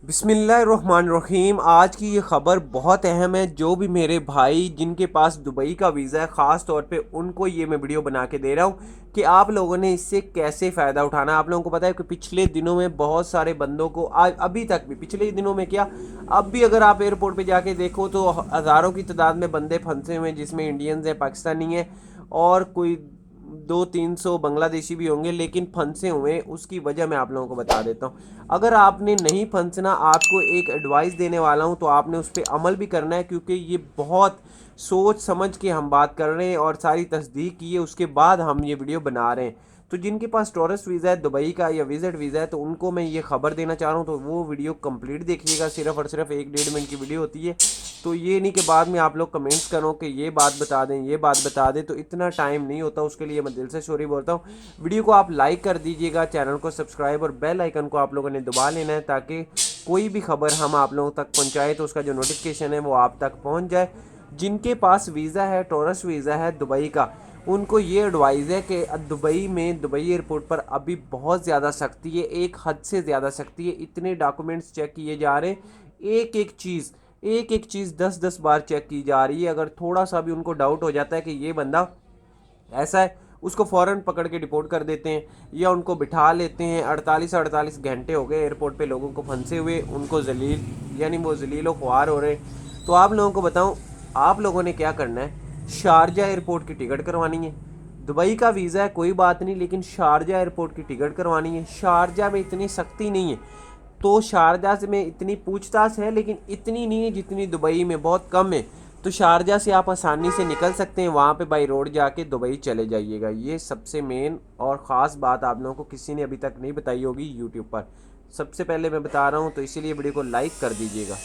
बिस्मिल्लाहिर्रहमानिर्रहीम। आज की ये ख़बर बहुत अहम है। जो भी मेरे भाई जिनके पास दुबई का वीज़ा है, ख़ास तौर पे उनको ये मैं वीडियो बना के दे रहा हूँ कि आप लोगों ने इससे कैसे फ़ायदा उठाना है। आप लोगों को पता है कि पिछले दिनों में बहुत सारे बंदों को आज अभी तक भी, पिछले दिनों में क्या, अब भी अगर आप एयरपोर्ट पे जाके देखो तो हज़ारों की तादाद में बंदे फंसे हुए हैं, जिसमें इंडियंस हैं, पाकिस्तानी हैं और कोई 200-300 बांग्लादेशी भी होंगे, लेकिन फंसे हुए हैं। उसकी वजह मैं आप लोगों को बता देता हूँ। अगर आपने नहीं फंसना, आपको एक एडवाइस देने वाला हूँ, तो आपने उस पर अमल भी करना है, क्योंकि ये बहुत सोच समझ के हम बात कर रहे हैं और सारी तस्दीक की है, उसके बाद हम ये वीडियो बना रहे हैं। तो जिनके पास टूरिस्ट वीज़ा है दुबई का या विजिट वीज़ा है, तो उनको मैं ये खबर देना चाह रहा हूँ। तो वो वीडियो कंप्लीट देखिएगा, सिर्फ और सिर्फ 1-1.5 मिनट की वीडियो होती है। तो ये नहीं कि बाद में आप लोग कमेंट्स करो कि ये बात बता दें, ये बात बता दें, तो इतना टाइम नहीं होता। उसके लिए मैं दिल से सॉरी बोलता हूँ। वीडियो को आप लाइक कर दीजिएगा, चैनल को सब्सक्राइब और बेल आइकन को आप लोगों ने दबा लेना है, ताकि कोई भी खबर हम आप लोगों तक पहुँचाए तो उसका जो नोटिफिकेशन है वो आप तक पहुँच जाए। जिनके पास वीज़ा है, टूरिस्ट वीज़ा है दुबई का, उनको ये एडवाइस है कि दुबई में, दुबई एयरपोर्ट पर अभी बहुत ज़्यादा सख्ती है, एक हद से ज़्यादा सख्ती है। इतने डॉक्यूमेंट्स चेक किए जा रहे हैं, एक एक चीज़ 10-10 बार चेक की जा रही है। अगर थोड़ा सा भी उनको डाउट हो जाता है कि ये बंदा ऐसा है, उसको फ़ौरन पकड़ के डिपोर्ट कर देते हैं या उनको बिठा लेते हैं। 48 घंटे हो गए एयरपोर्ट पे लोगों को फंसे हुए, उनको जलील, यानी वो जलील व ख्वार हो रहे हैं। तो आप लोगों को बताऊं, आप लोगों ने क्या करना है, शारजा एयरपोर्ट की टिकट करवानी है। दुबई का वीज़ा है कोई बात नहीं, लेकिन शारजा एयरपोर्ट की टिकट करवानी है। शारजा में इतनी सख्ती नहीं है, तो शारजा से में इतनी पूछताछ है, लेकिन इतनी नहीं है जितनी दुबई में, बहुत कम है। तो शारजा से आप आसानी से निकल सकते हैं, वहाँ पे बाई रोड जाके दुबई चले जाइएगा। ये सबसे मेन और ख़ास बात आप लोगों को किसी ने अभी तक नहीं बताई होगी यूट्यूब पर। सबसे पहले मैं बता रहा हूँ, तो इसीलिए वीडियो को लाइक कर दीजिएगा।